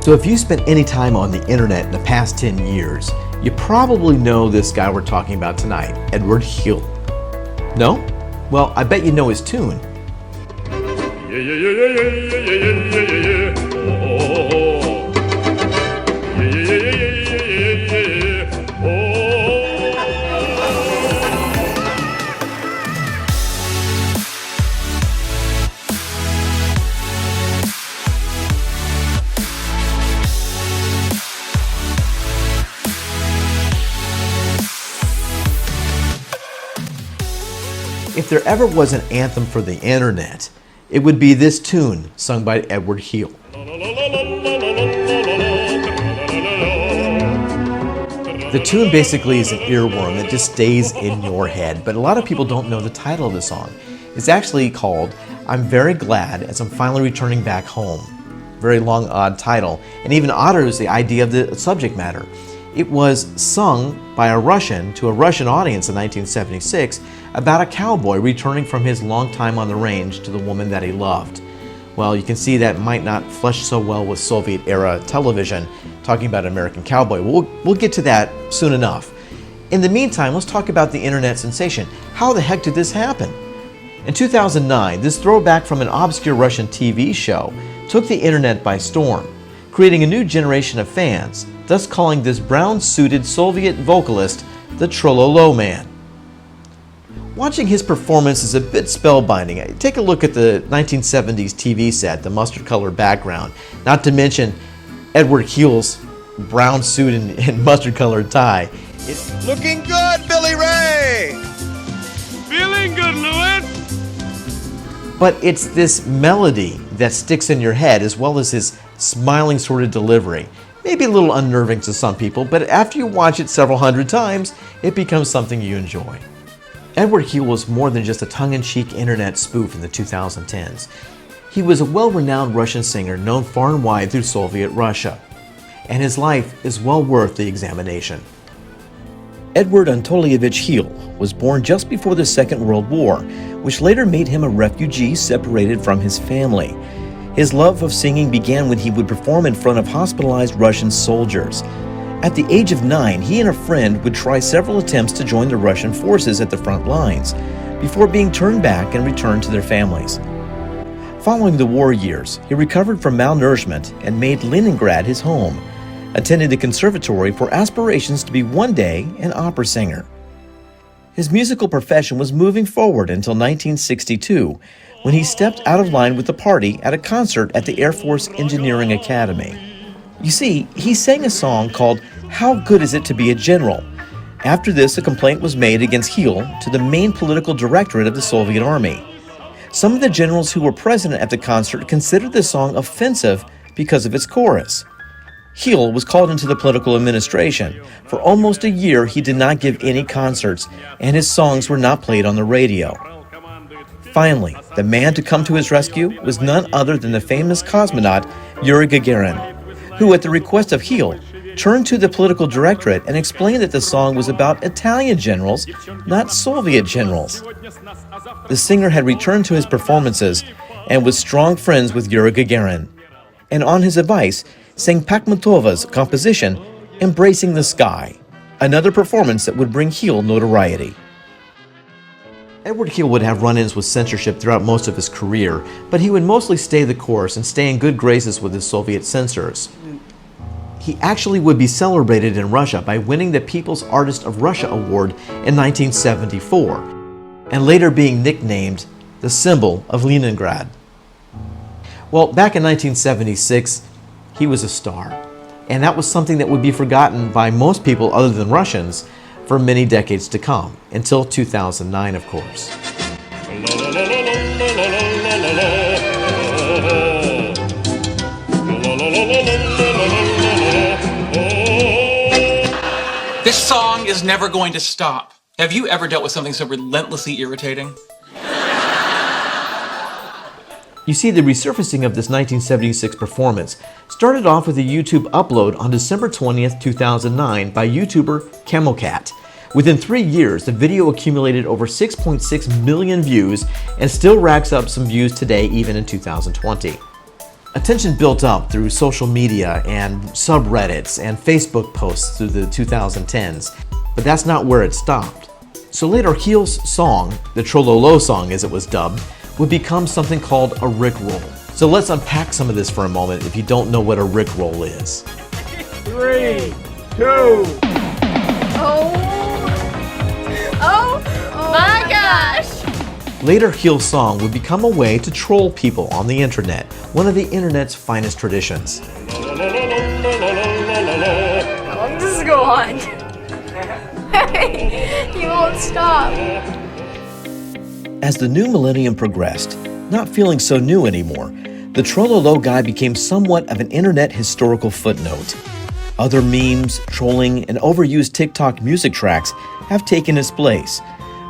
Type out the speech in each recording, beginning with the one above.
So if you spent any time on the internet in the past 10 years, you probably know this guy we're talking about tonight, Eduard Khil. No? Well, I bet you know his tune. If there ever was an anthem for the internet, it would be this tune sung by Eduard Khil. The tune basically is an earworm that just stays in your head, but a lot of people don't know the title of the song. It's actually called I'm Very Glad As I'm Finally Returning Back Home. Very long, odd title, and even odder is the idea of the subject matter. It was sung by a Russian to a Russian audience in 1976 about a cowboy returning from his long time on the range to the woman that he loved. Well, you can see that might not flesh so well with Soviet-era television, talking about an American cowboy. We'll get to that soon enough. In the meantime, let's talk about the internet sensation. How the heck did this happen? In 2009, this throwback from an obscure Russian TV show took the internet by storm, creating a new generation of fans, thus calling this brown-suited Soviet vocalist the Trololo Man. Watching his performance is a bit spellbinding. Take a look at the 1970s TV set, the mustard-colored background, not to mention Eduard Khil's brown suit and mustard-colored tie. Looking good, Billy Ray! Feeling good, Louis! But it's this melody that sticks in your head, as well as his smiling sort of delivery. Maybe a little unnerving to some people, but after you watch it several hundred times, it becomes something you enjoy. Eduard Khil was more than just a tongue-in-cheek internet spoof in the 2010s. He was a well-renowned Russian singer known far and wide through Soviet Russia, and his life is well worth the examination. Eduard Anatolyevich Khil was born just before the Second World War, which later made him a refugee separated from his family. His love of singing began when he would perform in front of hospitalized Russian soldiers. At the age of 9, he and a friend would try several attempts to join the Russian forces at the front lines, before being turned back and returned to their families. Following the war years, he recovered from malnourishment and made Leningrad his home, attending the conservatory for aspirations to be one day an opera singer. His musical profession was moving forward until 1962, when he stepped out of line with the party at a concert at the Air Force Engineering Academy. You see, he sang a song called How Good Is It to Be a General? After this, a complaint was made against Khil to the main political directorate of the Soviet Army. Some of the generals who were present at the concert considered the song offensive because of its chorus. Khil was called into the political administration. For almost a year, he did not give any concerts, and his songs were not played on the radio. Finally, the man to come to his rescue was none other than the famous cosmonaut Yuri Gagarin, who, at the request of Khil, turned to the political directorate and explained that the song was about Italian generals, not Soviet generals. The singer had returned to his performances and was strong friends with Yuri Gagarin, and on his advice, sang Pakhmatova's composition, Embracing the Sky, another performance that would bring Khil notoriety. Eduard Khil would have run-ins with censorship throughout most of his career, but he would mostly stay the course and stay in good graces with his Soviet censors. He actually would be celebrated in Russia by winning the People's Artist of Russia Award in 1974, and later being nicknamed the symbol of Leningrad. Well, back in 1976, he was a star, and that was something that would be forgotten by most people other than Russians for many decades to come, until 2009, of course. This song is never going to stop. Have you ever dealt with something so relentlessly irritating? You see, the resurfacing of this 1976 performance started off with a YouTube upload on December 20th, 2009 by YouTuber CamelCat. Within 3 years, the video accumulated over 6.6 million views and still racks up some views today, even in 2020. Attention built up through social media and subreddits and Facebook posts through the 2010s, but that's not where it stopped. So later, Khil's song, the Tro-Lo-Lo song as it was dubbed, would become something called a Rickroll. So let's unpack some of this for a moment if you don't know what a Rickroll is. 3, 2. Oh my gosh! Later, Khil's song would become a way to troll people on the internet, one of the internet's finest traditions. How long does this go on? You won't stop. As the new millennium progressed, not feeling so new anymore, the Trololo Guy became somewhat of an internet historical footnote. Other memes, trolling, and overused TikTok music tracks have taken its place,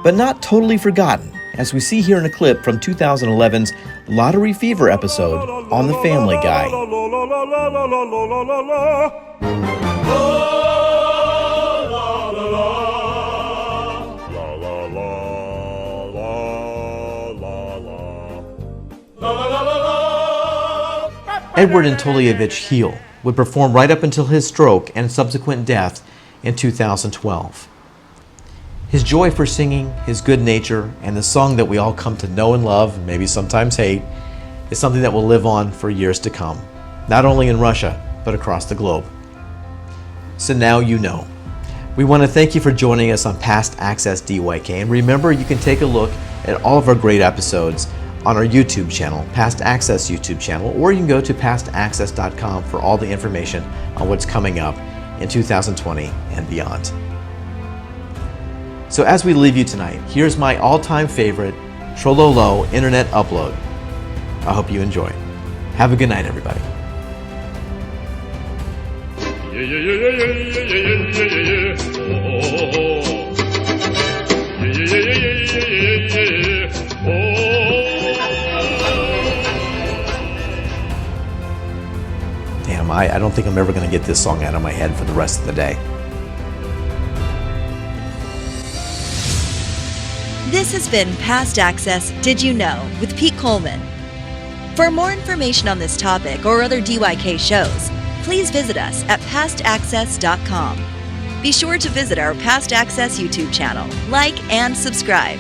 but not totally forgotten, as we see here in a clip from 2011's Lottery Fever episode on The Family Guy. Eduard Anatolyevich Khil would perform right up until his stroke and subsequent death in 2012. His joy for singing, his good nature, and the song that we all come to know and love, maybe sometimes hate, is something that will live on for years to come, not only in Russia, but across the globe. So now you know. We want to thank you for joining us on Past Access DYK, and remember you can take a look at all of our great episodes on our YouTube channel, Past Access YouTube channel, or you can go to pastaccess.com for all the information on what's coming up in 2020 and beyond. So as we leave you tonight, here's my all-time favorite Trololo internet upload. I hope you enjoy. Have a good night, everybody. Damn, I don't think I'm ever going to get this song out of my head for the rest of the day. This has been Past Access Did You Know with Pete Coleman. For more information on this topic or other DYK shows, please visit us at pastaccess.com. Be sure to visit our Past Access YouTube channel, like and subscribe.